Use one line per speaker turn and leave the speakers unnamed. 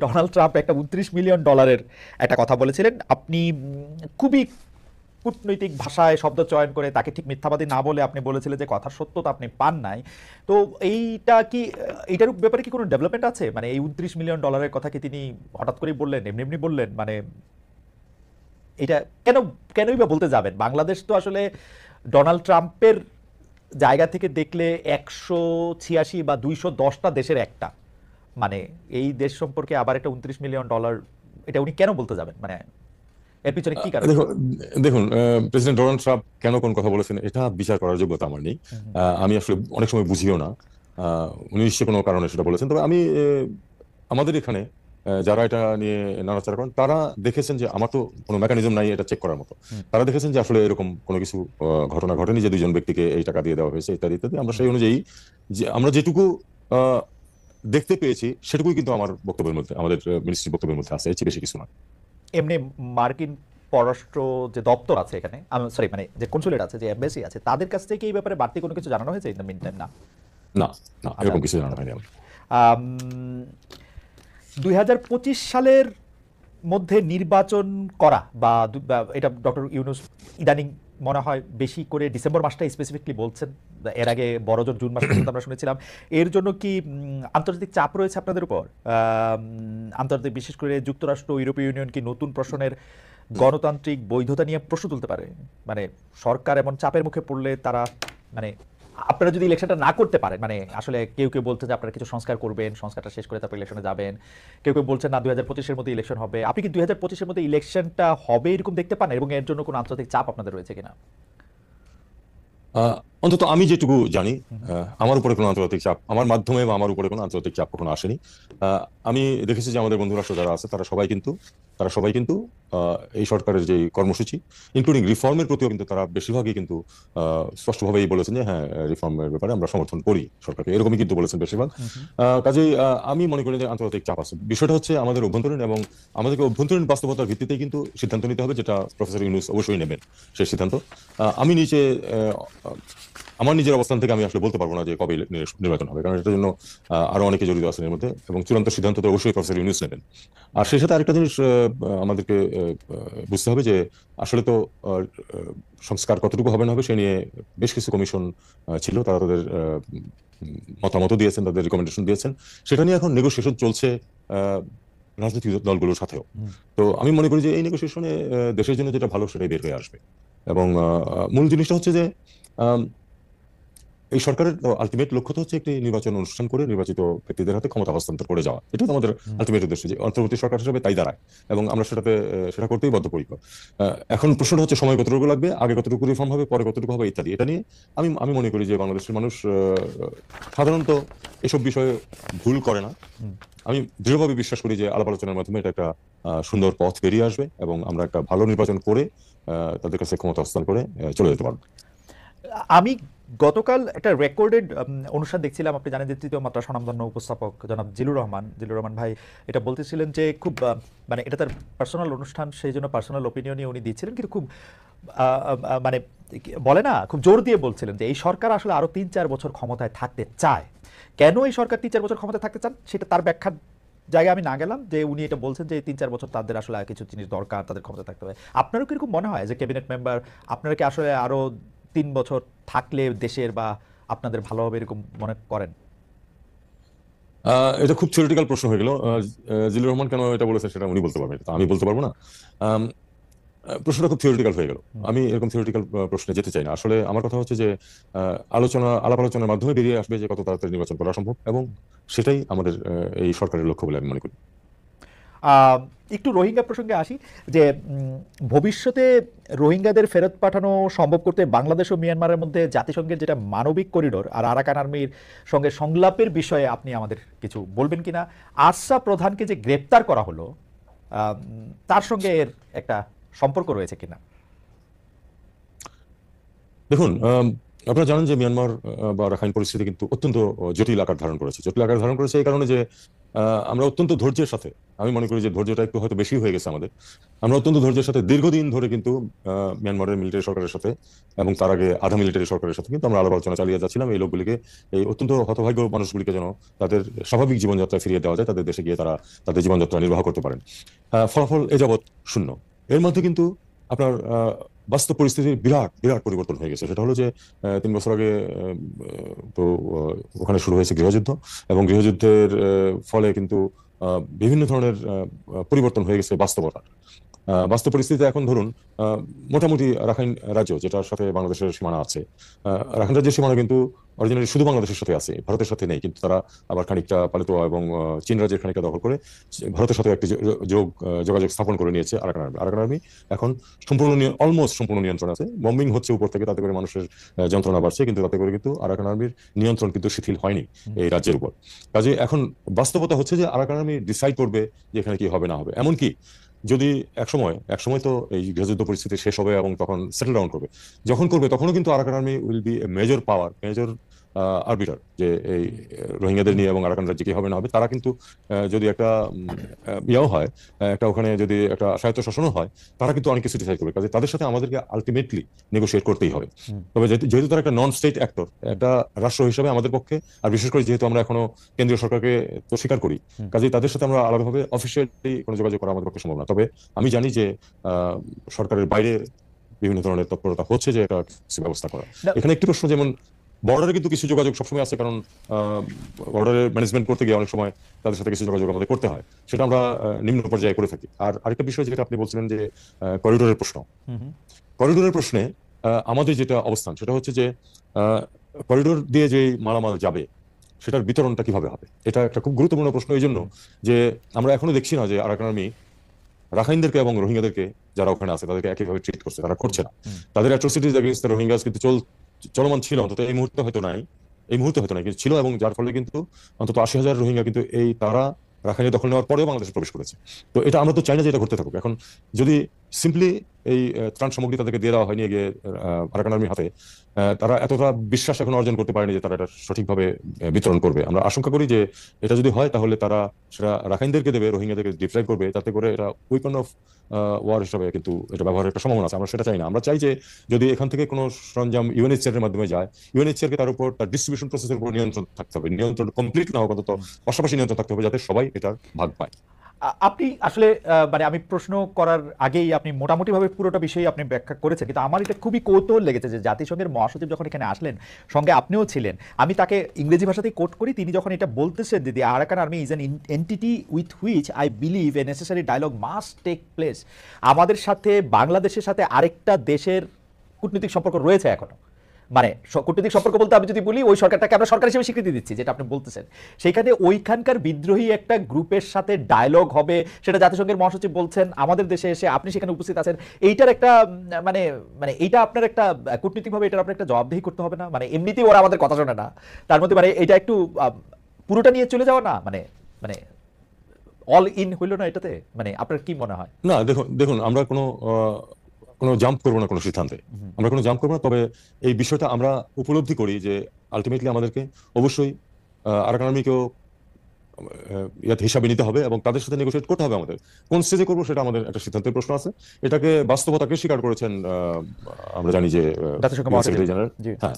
Donald Trump একটা $29 million একটা কথা বলেছিলেন। আপনি খুবই কূটনৈতিক ভাষায় শব্দ চয়ন করে তাকে ঠিক মিথ্যাবাদী না বলে আপনি বলেছিলেন যে কথার সত্যতা আপনি পান নাই। তো এইটা কি, এইটার ব্যাপারে কি কোনো ডেভেলপমেন্ট আছে? মানে এই $29 মিলিয়ন কথা কি তিনি হঠাৎ করেই বললেন, এমনি এমনি বললেন? মানে এটা কেন, কেনই বা বলতে যাবেন? বাংলাদেশ তো আসলে ডোনাল্ড ট্রাম্পের জায়গা থেকে দেখলে 186 বা 210টা দেশের একটা, মানে এই দেশ সম্পর্কে আবার একটা $29 মিলিয়ন, এটা উনি কেন বলতে যাবেন? মানে এর পিছনে কি কারণ?
দেখুন, দেখুন, প্রেসিডেন্ট ডোনাল্ড ট্রাম্প কেন কোন কথা বলেছেন এটা বিচার করার যোগ্যতা আমার নেই।
হুম, হুম।
আমি আসলে অনেক সময় বুঝিও না উনি নিশ্চয়ই কোনো কারণে সেটা বলেছেন। তবে আমি আমাদের এখানে যারা এটা নিয়ে নাড়াচাড়া করেন তারা দেখেছেন যে আমার তো কোনো মেকানিজম নাই এটা চেক করার মতো।
হুম,
তারা দেখেছেন যে আসলে এরকম কোনো কিছু ঘটনা ঘটেনি যে দুইজন ব্যক্তিকে এই টাকা দিয়ে দেওয়া হয়েছে ইত্যাদি ইত্যাদি। আমরা
হুম।
সেই অনুযায়ী যে আমরা যেটুকু আহ, দেখতে পেয়েছি সেটুকুই কিন্তু আমার বক্তব্যের মধ্যে, আমাদের মিনিস্ট্রির বক্তব্যের মধ্যে আছে, এর চেয়ে বেশি কিছু না।
এমনি মার্কিন পররাষ্ট্র যে দপ্তর আছে এখানে, সরি মানে যে কনসুলেট আছে, যে এম্বাসি আছে, তাদের কাছ থেকে এই ব্যাপারে বাড়তি কোনো কিছু জানানো হয়েছে ইন দ্য মিন টাইম? না।
না, না,
আচ্ছা।
এরকম কিছু জানা হয়নি আমার।
আম, 2025 সালের মধ্যে নির্বাচন করা বা এটা ডক্টর ইউনূস ইদানিং মনে হয় বেশি করে ডিসেম্বর মাসটা স্পেসিফিকলি বলছেন। এর আগে বড়জোর জুন মাস পর্যন্ত আমরা শুনেছিলাম। এর জন্য কি আন্তর্জাতিক চাপ রয়েছে আপনাদের উপর? আন্তর্জাতিক, বিশেষ করে যুক্তরাষ্ট্র, ইউরোপীয় ইউনিয়ন কি নতুন প্রশ্নের গণতান্ত্রিক বৈধতা নিয়ে প্রশ্ন তুলতে পারে? মানে সরকার এমন চাপের মুখে পড়লে তারা, মানে আপনারা যদি ইলেকশনটা না করতে পারেন, মানে আসলে কেউ কেউ বলছে যে আপনারা কিছু সংস্কার করবেন, সংস্কারটা শেষ করে তারপর ইলেকশনে যাবেন, কেউ কেউ বলছেন না 2025-এর মধ্যে ইলেকশন হবে, আপনি কি 2025-এর মধ্যে ইলেকশনটা হবে এরকম দেখতে পান, এবং এর জন্য কোনো আন্তর্জাতিক চাপ আপনাদের রয়েছে কিনা?
আহ, অন্তত আমি যেটুকু জানি আমার উপরে কোনো আন্তর্জাতিক চাপ, আমার মাধ্যমে বা আমার উপরে কোনো আন্তর্জাতিক চাপ কখনো আসেনি। আহ, আমি দেখেছি যে আমাদের বন্ধু রাষ্ট্র যারা আছে তারা সবাই কিন্তু এই সরকারের যে কর্মসূচি ইনক্লুডিং রিফর্মের প্রতিও কিন্তু তারা বেশিরভাগই কিন্তু স্পষ্টভাবেই বলেছেন যে হ্যাঁ, রিফর্মের ব্যাপারে আমরা সমর্থন করি সরকারকে, এরকমই কিন্তু বলেছেন বেশিরভাগ।
হুম, হুম।
কাজেই আমি মনে করি যে আন্তর্জাতিক চাপ আছে। বিষয়টা হচ্ছে আমাদের অভ্যন্তরীণ, এবং আমাদেরকে অভ্যন্তরীণ বাস্তবতার ভিত্তিতেই কিন্তু সিদ্ধান্ত নিতে হবে, যেটা প্রফেসর ইউনূস অবশ্যই নেবেন সেই সিদ্ধান্ত। আমি নিচে আমার নিজের অবস্থান থেকে আমি আসলে বলতে পারবো না যে কবে নির্বাচন হবে, কারণ এটার জন্য আরো অনেকে জড়িত আছেন এর মধ্যে, এবং চূড়ান্ত সিদ্ধান্ত তো অবশ্যই প্রফেসর ইউনূস নেবেন। আর সেই সাথে আরেকটা জিনিস আমাদেরকে বুঝতে হবে যে আসলে তো সংস্কার কতটুকু হবে না হবে সে নিয়ে বেশ কিছু কমিশন ছিল, তারা তাদের মতামত দিয়েছেন, তাদের রিকমেন্ডেশন দিয়েছেন। সেটা নিয়ে এখন নেগোসিয়েশন চলছে আহ, রাজনৈতিক দলগুলোর সাথেও।
হুম।
তো আমি মনে করি যে এই নেগোসিয়েশনে দেশের জন্য যেটা ভালো সেটাই বের হয়ে আসবে। এবং মূল জিনিসটা হচ্ছে যে আম, এই সরকারের আলটিমেট লক্ষ্য তো হচ্ছে একটি নির্বাচন অনুষ্ঠান করে নির্বাচিত ব্যক্তিদের হাতে ক্ষমতা হস্তান্তর করে যাওয়া, এটাই তো আমাদের
হুম।
আলটিমেট উদ্দেশ্য, যে অন্তর্বর্তী সরকার হিসেবে তাই দাঁড়ায়। এবং আমরা সেটা করতেই বদ্ধপরিকর। এখন প্রশ্নটা হচ্ছে সময় কতটুকু লাগবে, আগে কতটুকু রিফর্ম হবে, পরে কতটুকু হবে ইত্যাদি। এটা নিয়ে আমি মনে করি যে বাংলাদেশের মানুষ সাধারণত এসব বিষয়ে ভুল করে না।
হুম।
আমি দৃঢ়ভাবে বিশ্বাস করি যে আলাপ আলোচনার মাধ্যমে এটা একটা সুন্দর পথ বেরিয়ে আসবে, এবং আমরা একটা ভালো নির্বাচন করে তাদের কাছে ক্ষমতা হস্তান্তর করে চলে যেতে পারবো।
আমি গতকাল একটা রেকর্ডেড অনুষ্ঠান দেখছিলাম। আপনি জানেন যে তৃতীয় মাত্রা স্বনামধন্য উপস্থাপক জনাব জিলুর রহমান ভাই এটা বলতেছিলেন যে খুব মানে এটা তার পার্সোনাল অনুষ্ঠান, সেই জন্য পার্সোনাল ওপিনিয়নই উনি দিচ্ছিলেন, কিন্তু খুব মানে বলে না, খুব জোর দিয়ে বলছিলেন যে এই সরকার আসলে আরো 3-4 বছর ক্ষমতায় থাকতে চায়। কেন এই সরকার 3-4 বছর ক্ষমতায় থাকতে চান সেটা তার ব্যাখ্যার জায়গায় আমি না গেলাম, যে উনি এটা বলছেন যে 3-4 বছর তাদের আসলে আর কিছু জিনিস দরকার, তাদের ক্ষমতা থাকতে হবে। আপনারও কিরকম মনে হয় যে ক্যাবিনেট মেম্বার, আপনারা কি আসলে আরো 3 বছর থাকলে দেশের বা আপনাদের ভালো হবে এরকম মনে করেন?
এটা খুব থিওরিটিক্যাল প্রশ্ন হয়ে গেল। জিল্লুর রহমান কেন এটা বলেছেন সেটা উনি বলতে পারবেন, এটা তো আমি বলতে পারবো না। আম, প্রশ্নটা খুব থিওরিটিক্যাল হয়ে গেল।
হুম।
আমি এরকম থিওরিটিক্যাল প্রশ্নে যেতে চাই না। আসলে আমার কথা হচ্ছে যে আলাপ আলোচনার মাধ্যমে বেরিয়ে আসবে যে কত তাড়াতাড়ি নির্বাচন করা সম্ভব, এবং সেটাই আমাদের এই সরকারের লক্ষ্য বলে আমি মনে করি।
আহ, একটু রোহিঙ্গা প্রসঙ্গে আসি, যে ভবিষ্যতে রোহিঙ্গাদের ফেরত পাঠানো সম্ভব করতে বাংলাদেশ ও মিয়ানমারের মধ্যে জাতিসংঘের যেটা মানবিক করিডোর আর আরাকান আর্মির সঙ্গে সংলাপের বিষয়ে আপনি আমাদের কিছু বলবেন কিনা? আশরাফ প্রধানকে যে গ্রেপ্তার করা হলো, তার সঙ্গে এর একটা সম্পর্ক রয়েছে কিনা?
দেখুন, আপনারা জানেন যে মিয়ানমার বা রাখাইন পরিস্থিতি কিন্তু অত্যন্ত জটিল আকার ধারণ করেছে। জটিল আকার ধারণ করেছে এই কারণে যে আমরা অত্যন্ত ধৈর্যের সাথে, আমি মনে করি যে ধৈর্যটা একটু হয়তো বেশি হয়ে গেছে আমাদের। আমরা অত্যন্ত ধৈর্যের সাথে দীর্ঘদিন ধরে কিন্তু মিয়ানমারের মিলিটারি সরকারের সাথে এবং তার আগে আধা মিলিটারি সরকারের সাথে কিন্তু আমরা আলাপ আলোচনা চালিয়ে যাচ্ছিলাম এই লোকগুলিকে, এই অত্যন্ত হতভাগ্য মানুষগুলিকে যেন তাদের স্বাভাবিক জীবনযাত্রা ফিরিয়ে দেওয়া যায়, তাদের দেশে গিয়ে তারা তাদের জীবনযাত্রা নির্বাহ করতে পারেন। ফলাফল এ যাবৎ শূন্য। এর মধ্যে কিন্তু আপনার বাস্তব পরিস্থিতির বিরাট বিরাট পরিবর্তন হয়ে গেছে। সেটা হলো যে 3 বছর আগে তো ওখানে শুরু হয়েছে গৃহযুদ্ধ, এবং গৃহযুদ্ধের ফলে কিন্তু বিভিন্ন ধরনের পরিবর্তন হয়ে গেছে বাস্তবতা। বাস্তব পরিস্থিতিতে এখন ধরুন মোটামুটি রাখাইন রাজ্য, যেটার সাথে বাংলাদেশের সীমানা আছে, রাখাইন রাজ্যের সীমানা কিন্তু অরিজিনালি শুধু বাংলাদেশের সাথে আছে, ভারতের সাথে নেই, কিন্তু তারা আবার খানিকটা পালিতোয়া এবং চীন রাজ্যের খানিকটা দখল করে ভারতের সাথে একটি যোগাযোগ স্থাপন করে নিয়েছে আরাকান আর্মি। আরাকান আর্মি এখন সম্পূর্ণ অলমোস্ট সম্পূর্ণ নিয়ন্ত্রণ আছে। বম্বিং হচ্ছে উপর থেকে, তাতে করে মানুষের যন্ত্রণা বাড়ছে, কিন্তু তাতে করে কিন্তু আরাকান আর্মির নিয়ন্ত্রণ কিন্তু শিথিল হয়নি এই রাজ্যের উপর। কাজে এখন বাস্তবতা হচ্ছে যে আরাকান আর্মি ডিসাইড করবে যে এখানে কি হবে না হবে। এমনকি যদি একসময় তো এই গৃহযুদ্ধ পরিস্থিতি শেষ হবে এবং তখন সেটেল ডাউন করবে, যখন করবে তখনও কিন্তু Arakan army will B a major power, major arbiter, যে এই রোহিঙ্গাদের নিয়ে এবং আরাকান রাজ্যে কি হবে না হবে। তারা কিন্তু যদি একটা ইয়াও হয়, একটা ওখানে যদি একটা স্বায়ত্তশাসনও হয়, তারা কিন্তু অনেক কিছু ডিসাইড করবে। কাজে তাদের সাথে আমাদেরকে আলটিমেটলি নেগোশিয়েট করতেই হবে। তবে যেহেতু তারা একটা নন স্টেট অ্যাক্টর, একটা রাষ্ট্র হিসেবে আমাদের পক্ষে, আর বিশেষ করে যেহেতু আমরা এখনো কেন্দ্রীয় সরকারকে তো স্বীকার করি, কাজেই তাদের সাথে আমরা আলাদাভাবে অফিসিয়ালি কোনো যোগাযোগ করা আমাদের পক্ষে সম্ভব না। তবে আমি জানি যে সরকারের বাইরে বিভিন্ন ধরনের তৎপরতা হচ্ছে যে এটা কিছু ব্যবস্থা করা। এখানে একটি প্রশ্ন, যেমন বর্ডারে কিন্তু কিছু যোগাযোগ সবসময় আছে, কারণ বর্ডারের ম্যানেজমেন্ট করতে গিয়ে অনেক সময় তাদের সাথে কিছু যোগাযোগ আমাদের করতে হয়, সেটা আমরা নিম্ন পর্যায়ে করে থাকি। আর আরেকটা বিষয় যেটা আপনি বলছিলেন যে করিডোরের প্রশ্ন, করিডোরের প্রশ্নে আমাদের যেটা অবস্থান সেটা হচ্ছে যে করিডোর দিয়ে যে মালামাল যাবে সেটার বিতরণটা কিভাবে হবে, এটা একটা খুব গুরুত্বপূর্ণ প্রশ্ন। এই জন্য যে আমরা এখনো দেখছি না যে আরাকান আর্মি রাখাইনদেরকে এবং রোহিঙ্গাদেরকে যারা ওখানে আছে তাদেরকে একইভাবে ট্রিট করছে, তারা করছে না। তাদের অ্যাট্রোসিটিজ এগেইনস্ট দ্য রোহিঙ্গাস কিন্তু চলমান ছিল, অন্তত এই মুহূর্তে হয়তো নাই, কিন্তু ছিল, এবং যার ফলে কিন্তু অন্তত 80,000 রোহিঙ্গা কিন্তু এই তারা রাখাইনে দখল নেওয়ার পরেও বাংলাদেশে প্রবেশ করেছে। তো এটা আমরা তো চাই না যে এটা ঘটতে থাকুক। এখন যদি সিম্পলি এই ত্রাণ সামগ্রী তাদেরকে দিয়ে দেওয়া হয়নি গিয়ে আরাকান আর্মির হাতে, তারা এতটা বিশ্বাস এখন অর্জন করতে পারেনি যে তারা এটা সঠিকভাবে বিতরণ করবে। আমরা আশঙ্কা করি যে এটা যদি হয় তাহলে তারা সেটা রাখাইনদেরকে দেবে, রোহিঙ্গাদেরকে ডিপ্লয় করবে, তাতে করে এটা উইপন অফ ওয়ার হিসাবে কিন্তু এটা ব্যবহারের একটা সম্ভাবনা আছে। আমরা সেটা চাই না। আমরা চাই যে যদি এখান থেকে কোনো সরঞ্জাম ইউএনএইচসিআর এর মাধ্যমে যায়, ইউএনএইচসিআর কে তার উপর তার ডিস্ট্রিবিউশন প্রসেসের উপর নিয়ন্ত্রণ থাকতে হবে, নিয়ন্ত্রণ কমপ্লিট না হোক, অন্তত পাশাপাশি নিয়ন্ত্রণ থাকতে হবে, যাতে সবাই এটার ভাগ পায়।
আপনি আসলে মানে আমি প্রশ্ন করার আগেই আপনি মোটামুটিভাবে পুরোটা বিষয় আপনি ব্যাখ্যা করেছেন, কিন্তু আমার এটা খুবই কৌতূহল লেগেছে যে জাতিসংঘের মহাসচিব যখন এখানে আসলেন, সঙ্গে আপনিও ছিলেন, আমি তাকে ইংরেজি ভাষাতেই কোট করি, তিনি যখন এটা বলতেছেন, দিদি Arakan Army is an entity with which I believe a necessary dialogue must take place. আমাদের সাথে বাংলাদেশের সাথে আরেকটা দেশের কূটনৈতিক সম্পর্ক রয়েছে এখনো, মানে কূটনৈতিক সম্পর্ক বলতে আমি যদি বলি ওই সরকারটাকে আমরা সরকার হিসেবে স্বীকৃতি দিচ্ছি, যেটা আপনি বলতেছেন, সেইখানে ওইখানকার বিদ্রোহী একটা গ্রুপের সাথে ডায়লগ হবে, সেটা জাতিসংঘের মহাসচিব বলছেন, আমাদের দেশে এসে আপনি সেখানে উপস্থিত আছেন, এইটার একটা মানে মানে এইটা আপনার একটা কূটনৈতিকভাবে এটার আপনার একটা জবাবদিহি করতে হবে না? মানে এমনিতেই ওরা আমাদের কথা শোনে না, তার মধ্যে মানে এটা একটু পুরোটা নিয়ে চলে যাওয়া না, মানে মানে অল ইন হইল না এটাতে? মানে আপনার কি মনে হয়?
না, দেখুন দেখুন আমরা কোনো জাম্প করবো না কোনো সিদ্ধান্তে, আমরা কোনো জাম্প করবো না। তবে এই বিষয়টা আমরা উপলব্ধি করি যে আলটিমেটলি আমাদেরকে অবশ্যই আরাকান আর্মিকেও ইয়াতে হিসাবে নিতে হবে এবং তাদের সাথে নেগোশিয়েট করতে হবে। আমাদের কোন স্টেজে করবো সেটা আমাদের একটা সিদ্ধান্তের প্রশ্ন আছে। এটাকে বাস্তবতাকে স্বীকার করেছেন আমরা জানি যে
জাতিসংঘ মহাসচিব।
জেনারেল। হ্যাঁ,